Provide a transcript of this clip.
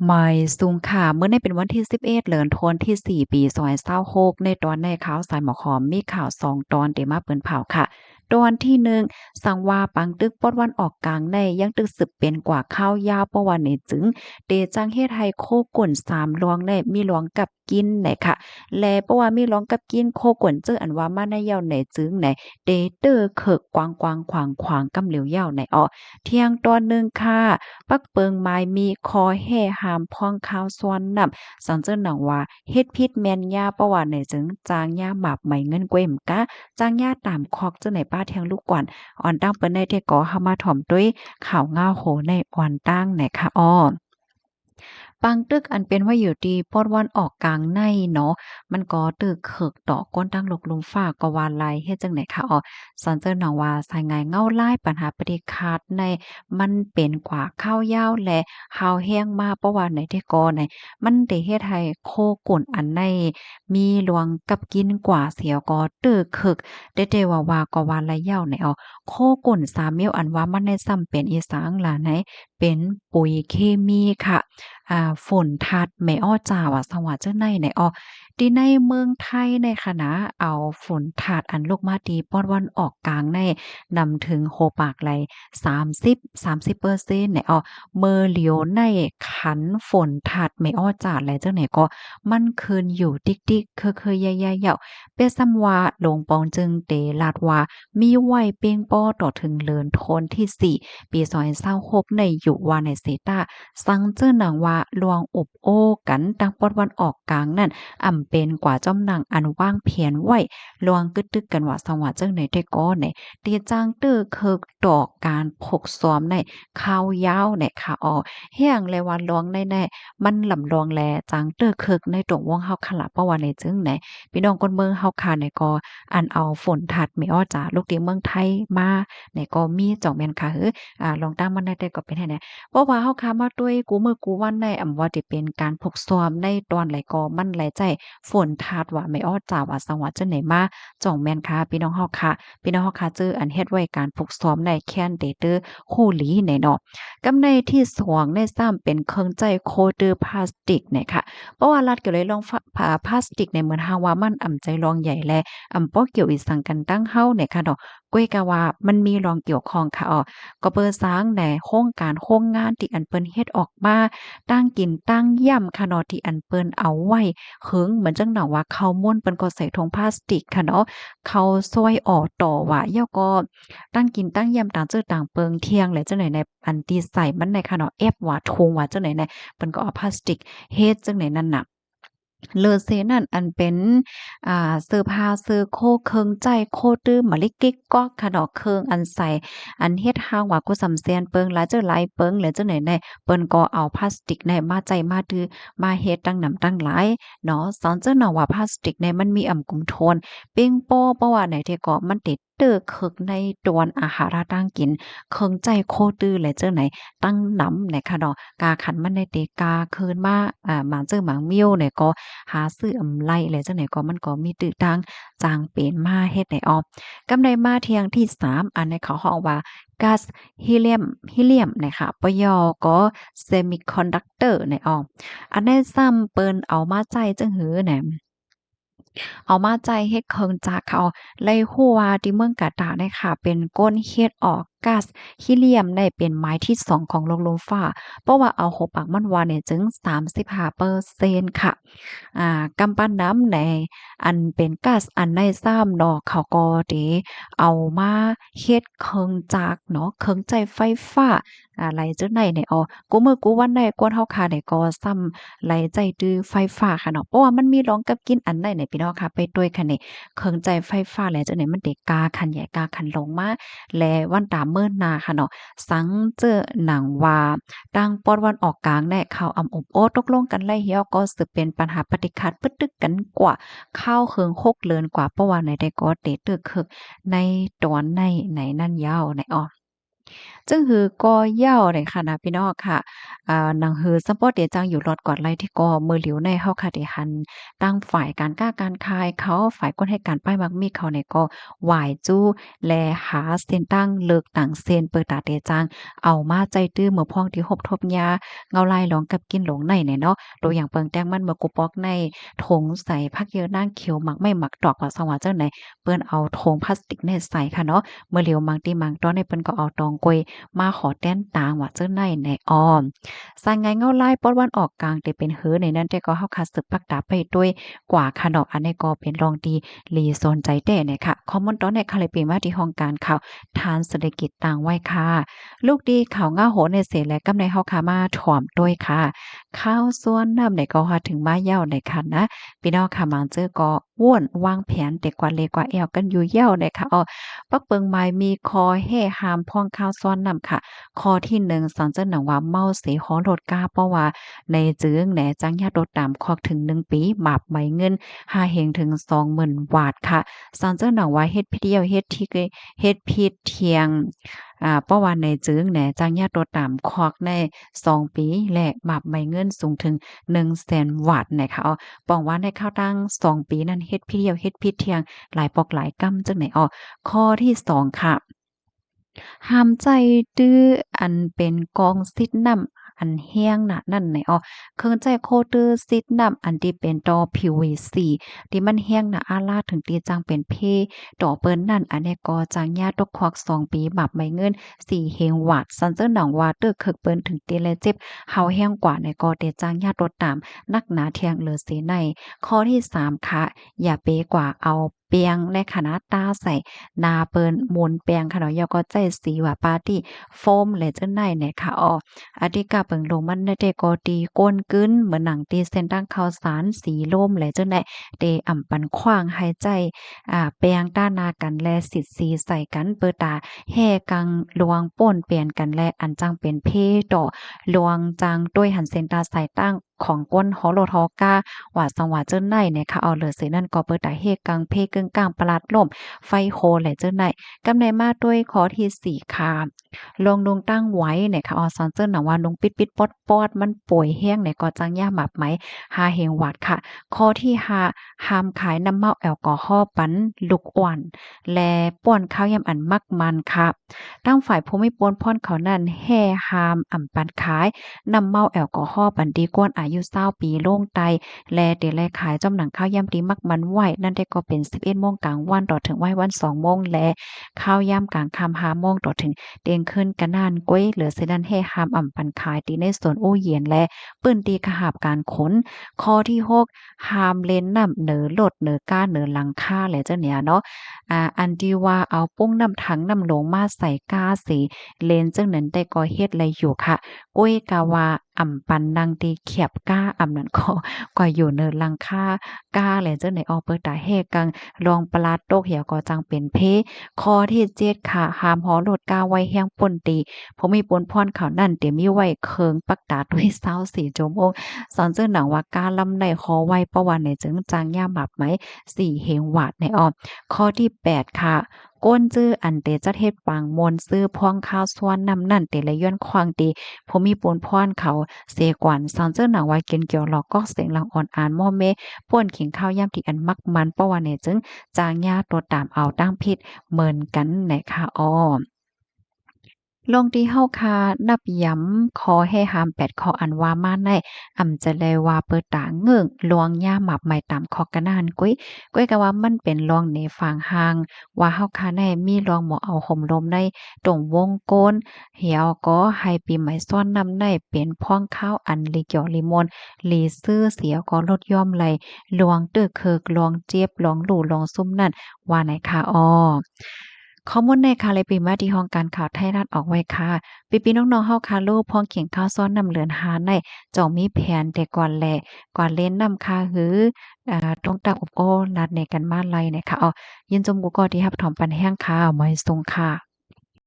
ไม่สูงค่ะเมื่อในเป็นวันที่11เดือนธันวาคมที่4ปี2026ในตอนในข่าวสายหมอขอมมีข่าว2ตอนที่มาเปิ้นเผาค่ะตอนที่1สังว่าปังตึกปอดวันออกกลางในยังตึกสืบเป็นกว่าข้าวยาวประวันในจึงเตจังเฮ็ดให้โคก่น3ลวงในมีหลวงกับกินไหนค่ะและเพราะว่ามีหลวงกับกินโคก่นเจออันว่ามาในยาวไหนจึงไหนเตเตอเขิกกวางๆขวางๆกำเหลียวยาวไหนอ้อเที่ยงตอนหนึ่งค่ะปักเปิงไม้มีคอแห่หามพ้องข้าวสวนนำสังเจิ้นหนังว่าเฮ็ดพิษแม่นยาเพราะว่าไหนจึงจางยาบาปไหมเงินกวยมกะจางยาตามคอกเจ้าไหนป้าเทียงลูกก่อนอ่อนตั้งเปิ้นได้เทก่อเฮามาถ่อมด้วยข่าวง่าวโหในอ่อนตั้งไหนคะอ้อ ปางตึกอันเป็นว่าอยู่ดีปอดวันออกกลางในเนาะมันก็ตึกเขิกดอกก้นตั้งลกลุมฟ้าก็วาลายเฮ็ดจังไหนคะอ๋อสันเจิ้นหนังว่าสายงายเงาลายปัญหาปฏิคาดในมันเป็นกว่าข้าวยาวและหาวแห้งมาเพราะว่าไหนที่ก่อไหนมันได้เฮ็ดให้โคกุ่นอันในมีหลวงกับกินกว่าเสียก็ตึกเขิกได้ว่าก็ว่าลายยาวไหนอ๋อโคกุ่นสามมิ้วอันว่ามันได้ซ้ำเป็นอีสางล่ะไหนเป็นปุ๋ยเคมีค่ะ ฝนทัดแม่อ้อจ่าว่าสังว่าเจ้าในไหนอ้อที่ในเมืองไทยในคะนะเอาฝนทาดอันลูกมาดีป้อนวันออกกลางในนำถึงโฮปากไหล30%ไหนอ้อเมื่อเหลียวในขันฝนทาดแม่อ้อจ่าแลจังไหนก็มันคืนอยู่ติ๊กๆเคอๆยๆเหยาเปยซ้ำว่าหลวงปองจึงเตลาดว่ามีไว้เปียงป้อต่อถึงเลินโทนที่4ปี2026ในอยู่ว่าในเซตา สังเจอหนังว่าลวงอบโอ้กันดังปอดวันออกกลางนั่นอ่ำเป็นกว่าจ้อมหนังอันว่างเพียนไว้ลวงกึดตึกกันว่าสังว่าเจ้าไหนได้ก้อไหนเตียจางตื้อเคิกดอกการพกซ้อมในข้าวยาวในขาออกเฮียงเลยว่าลวงแน่ๆมันลำลวงแลจางตื้อเคิกในตรงวงเฮาขละเพราะว่าในจึงไหนพี่น้องคนเมืองเฮาค่ะในก็อันเอาฝนทัดไม่อ้อจ๋าลูกเดียวเมืองไทยมาในก็มีจ่องแม่นค่ะลองตั้งมันได้ก็เป็นให้แน่ เพราะว่าเฮาค้ามาด้วยกูมือกูวันในอำว่าที่เป็นการพกซ้อมในตอนไหลก็มันไหลใจฝนทาดว่าไม่อ้อจ่าว่าสังว่าจังไหนมาจ่องแม่นค่ะพี่น้องเฮาค่ะพี่น้องเฮาค่ะเจออันเฮ็ดไว้การพกซ้อมในแคนเดเตอร์คู่หลีในเนาะกำในที่2ใน3เป็นเครื่องใจโคเดอร์พลาสติกเนี่ยค่ะเพราะว่ารัฐก็เลยลองพลาสติกในเหมือนเฮาว่ามันอำใจรองใหญ่แลป้อเกี่ยวอีสังกันตั้งเฮาเนี่ยค่ะเนาะก้วยกะว่ามันมีรองเกี่ยวข้องค่ะก็เปิดสร้างแหน่โครงการโครงงานที่อันเปิ้นเฮ็ดออกมาตั้งกินตั้งย่ำค่ะเนาะที่อันเปิ้นเอาไว้เฮิงเหมือนจังหนังว่าข้าวม่วนเปิ้นก็ใส่ถุงพลาสติกค่ะเนาะเขาซอยออกต่อว่าย่อก็ตั้งกินตั้งย่ำต่างเจอต่างเปิงเที่ยงแหละจังไหนในอันที่ใส่มันในค่ะเนาะแอบว่าถุงว่าจังไหนในเปิ้นก็เอาพลาสติกเฮ็ดจังไหนนั่นน่ะ เลอเซนั่นอันเป็นเสื้อผ้าเสื้อโคเครื่องใจโคตื้อมะลิกิ๊กก๊อกค่ะดอกเครื่องอันใส่อันเฮ็ดฮางว่ากูสำเซียนเปิงหลายเจ้าหลายเปิงแล้วจังไหนแน่เปิ้นก็เอาพลาสติกในมาใจมาดื้อมาเฮ็ดตั้งหนำตั้งหลายเนาะสอนเจ้าเนาะว่าพลาสติกในมันมีกุมโทนเป้งโป้เพราะว่าไหนที่ก็มันติดเด้อคึกในตวนอาหารตั้งกินเครื่องใจโคตื้อแล้วเจ้าไหนตั้งหนำไหนค่ะเนาะกาขันมันในเตกาคืนมาหมาเจ้อหมางมิ้วเนี่ยก็ หาซื้ออำไลแล้วจังไหนก็มันก็มีตื้อตังจางเป็นมาเฮ็ดให้ออกกำไดมาเที่ยงที่3อันในเขาฮ้องว่าก๊าซฮีเลียมนะคะปยก็ Semiconductor เนี่ยออกอันได้ซ้ำเปิ้นเอามาใช้จังหือแหน เอามาใจเฮ็ดเคิงจากเขาเลยฮู้ว่าที่เมืองกาตาร์เนี่ยค่ะเป็นก้นเฮ็ดออกก๊าซฮีเลียมได้เป็นไม้ที่2ของโลกลมฟ้าเพราะว่าเอาหัวปากมันว่าเนี่ยถึง35%ค่ะกำปั้นน้ำในอันเป็นก๊าซอันใน3เนาะเขาก็ได้เอามาเฮ็ดเคิงจากเนาะเคิงใจไฟฟ้าไหลจังได๋เนี่ยกูมื้อกูวันได้กวนเฮาค่ะได้ก็ซ้ำไหลใจตื้อไฟฟ้าค่ะเนาะเพราะว่ามันมีรองกับกินอันใดเนี่ยพี่น้องค่ะไปด้วยค่ะนี่เครื่องใจไฟฟ้าแหละจังได๋มันได้กาคันใหญ่กาคันลงมาและวันตาเมินนาค่ะเนาะสังเจอหนังว่าตั้งปอดวันออกกลางแน่ข่าวอำอบโอ้ตกลงกันไล่เหี่ยวก็สืบเป็นปัญหาปฏิคัดปึดตึกกันกว่าข้าวเคิงหกเลินกว่าเพราะว่าไหนได้ก็เตตึกคึกในตอนในไหนนั่นยาวไหน จึงหือก็เหย้าได้ค่ะนะพี่น้องค่ะหนังหือซัมปอเตจังอยู่รอดก่อนไล่ที่ก็มือเหลียวในเฮาค่ะที่หันตั้งฝ่ายการค้าการขายเขาฝ่ายคนให้การป้ายมักมีเขาเนี่ยก็หวายจู้แลหาเส้นตั้งเลิกตั้งเส้นเปิดตาเตจังเอามาใจตื้อเมื่อพ้องที่หบทบยาเงาลายหลองกับกินหลงในเนี่ยเนาะตัวอย่างเปิงแต้งมันเมื่อกูปอกในถุงใส่ผักเยอะนางเขียวหมักไม่หมักดอกว่าสว่าจังไหนเปิ้นเอาถุงพลาสติกเนี่ยใส่ค่ะเนาะเมื่อเหลียวมังติมังตอนในเปิ้นก็เอาตองกวย มาขอแต้นตางว่าเจ้าในในอ้อมสายไงเงาไล่ป้อนวันออกกลางแต่เป็นเหือในนั้นแต่ก็เฮาคาสืบปักตาไปด้วยกว่าค่ะเนาะอันนี้ก็เป็นรองดีลีสนใจแต่เนี่ยค่ะคอมมอนตอนในคาเลปีมาที่ห้องการข่าวทานเศรษฐกิจต่างไว้ค่ะลูกดีข่าวง่าโหในเสและกำในเฮาคามาถ่อมด้วยค่ะข้าวส่วนน้ำในก็ฮอดถึงมาเย้าในค่ะนะพี่น้องค่ะมังเจอก็ว่วนวางแผนแต่กว่าเลกว่าแอวกันอยู่เย้าในค่ะอ้อปักเปิงไม้มีคอแห่หามพ่องข้าวซ้อนนำค่ะข้อที่1สอนเจ้าหนังว่าเมาเสฮอรถกาเพราะว่าในจึงแหนจังญาติรถตามคอกถึง1 ปีบาปใบเงิน5เฮงถึง20,000บาทค่ะสอนเจ้าหนังว่าเฮ็ดพิเดียวเฮ็ดที่เฮ็ดผิดเที่ยงเพราะว่าในจึงแหนจังญาติรถตามคอกใน2 ปีและบาปใบเงินสูงถึง100,000บาทนะคะป้องว่าในข้าวตั้ง2 ปีนั้นเฮ็ดพิเดียวเฮ็ดผิดเที่ยงหลายปอกหลายกำจังไหนข้อที่2ค่ะห้ามใจดื้ออันเป็นกองซิดนำอันแห้งน่ะนั่นไหนเครื่องใจโคตื้อซิดนำอันที่เป็นต่อ PVC ที่มันแห้งน่ะอาลาดถึงตีจังเป็นเพต่อเปิ้นนั่นอันนี้ก็จังญาตกควัก2 ปีบาปไม่เงิน4เฮงวาดซันเจอหนองว่าเตอคึกเปิ้นถึงตีและเจ็บเฮาแห้งกว่าในก็เตจังญาตรถตามนักหนาเทียงเหลือเสในข้อที่3ค่ะอย่าเปกว่าเอาเปียงและขนาดตาใส่นาเปิ้นหมุนแปลงค่ะเนาะยอก็ใจสีว่าปาร์ตี้โฟมและจังไหนเนี่ยค่ะอธิกาเปิงลงมันได้แต่ก็ตีก้นกึ้นเหมือนหนังตีเส้นตั้งข้าวสารสีล่มและจังได๋เตอ่ำปันขว้างหายใจแปลงต้านากันแลสิทธิ์สีใส่กันเปิดตาแห่กังลวงป่นเปลี่ยนกันและอันจังเป็นเพต่อลวงจังด้วยหันเส้นตาใส่ตั้งของก้นฮอโลทอกาว่าสังว่าเจิ้นไหนเนี่ยค่ะเอาเหลือเสนั่นก็เปิดตาเฮกังเพกึ่งกลางประหลาดล่มไฟโคและเจิ้นไหนกำในมาด้วยข้อที่4ค่ะลงลงตั้งไว้เนี่ยค่ะซอนเจิ้นน่ะว่าลงปิดๆปอดๆมันป่วยแห้งเนี่ยก็จังย่าหมับไหมหาเฮงหวัดค่ะข้อที่5ห้ามขายน้ำเมาแอลกอฮอล์ปันลูกอ่อนและป้อนข้าวยำอันมักมันค่ะตั้งฝ่ายผู้มีปวนพ่อนเขานั้นแห่ห้ามอ่ำปันขายน้ำเมาแอลกอฮอล์ปันดีกวนอายุ20ปีโล่งไตและเดแลขายจำหนังข้าวยำดีมักมันไหวนั่นได้ก็เป็น11โมงกลางวันต่อถึงไหววัน2โมงและข้าวยำกลางค่ำ5โมงต่อถึงเตียงขึ้นกะนานก้วยเหลือเสดันให้ห้ามอ่ำปันขายตีในสวนโอเยียนและปื้นตีขหาบการขนข้อที่6ห้ามเล่นน้ำเหนือรถเหนือก้าเหนือหลังคาและเจ้าเนี่ยเนาะอันที่ว่าเอาปุ้งน้ำถังน้ำโหลงมาใส่ก้าสิเลนจังนั้นได้ก่อเฮ็ดไรอยู่ค่ะก้วยกะว่าอ่ำปันนางตีเขียบก้าอ่ำนั้นก็อยู่เนินหลังคาก้าแหละจังได๋เปิดตาแฮกังลองปลาดโตกเหี่ยวก็จังเป็นเพข้อที่7ค่ะห้ามหอรถก้าไว้แห้งป่นตีเพราะมีปนพรเขานั่นเตรียมมีไว้เคิงปักตาด้วย24ชั่วโมงสอนจึงหนังว่าการลำในคอไว้ประวันในจึงจางย่าหมับไหม4เหงหวาดในข้อที่8ค่ะก้นจื้ออันเตจัดเฮ็ดปางมนต์ซื้อพองข้าวสวนนำนั่นเตละย้อนควางตีผมมีปนพรเขาเสกวนสอนเจ้าหนังว่าเกินเกี่ยวหลอกก็เสียงลังอ่อนอ่านม่อเมป่วนขิงข้าวยามที่อันมักมันเพราะว่าเนี่ยจึงจางยาตัวตามเอาตั้งผิดเหมือนกันไหนค่ะลงที่เฮาคานับย้ำขอให้ห้าม8ข้ออันว่ามาในจะแลว่าเปิดตาเงิงลวงย่าหมับใหม่ตามข้อกะนานกุ้ยก็ว่ามันเป็นลองในฝั่งห่างว่าเฮาคาในมีลองหมอเอาห่มลมในตรงวงโกนเหี่ยวก็ให้ปีใหม่ซ้อนนำในเป็นพ่องข้าวอันลิเกี่ยวลิมนลีซื้อเสียก็ลดย่อมไหลลวงตึกเคิกลวงเจี๊ยบลวงหลู่ลวงซุ่มนั่นว่าไหนคะข้อมูลในค่ะเลยปีมาที่ห้องการข่าวไทยรัฐออกไว้ค่ะปีน้องๆเฮาค่ะลูกพ้องเขียงข้าวซ้อนนำเหลือนหาในจ่องมีแผนแต่ก่อนแลก่อนเล่นนำค่ะหือตรงตักอบโอ้นัดในกันมาไลนะคะยินจมกูก็ที่รับถอมปันแห้งค่ะไว้ทรงค่ะ